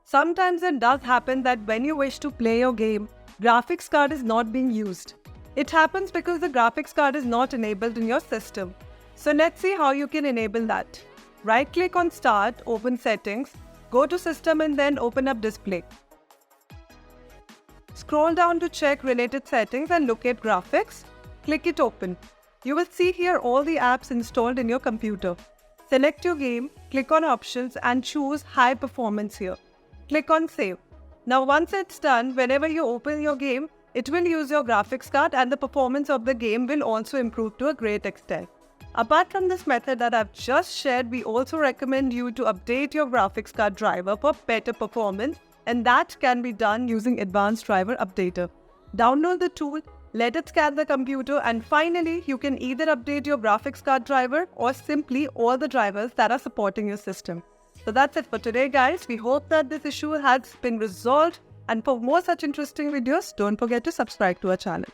Sometimes it does happen that when you wish to play your game, graphics card is not being used. It happens because the graphics card is not enabled in your system. So let's see how you can enable that. Right-click on Start, open Settings, go to System and then open up Display. Scroll down to check related settings and look at Graphics. Click it open. You will see here all the apps installed in your computer. Select your game, click on Options and choose High Performance here. Click on Save. Now once it's done, whenever you open your game, it will use your graphics card and the performance of the game will also improve to a great extent. Apart from this method that I've just shared, we also recommend you to update your graphics card driver for better performance, and that can be done using Advanced Driver Updater. Download the tool, let it scan the computer, and finally you can either update your graphics card driver or simply all the drivers that are supporting your system. So that's it for today guys. We hope that this issue has been resolved, and for more such interesting videos, don't forget to subscribe to our channel.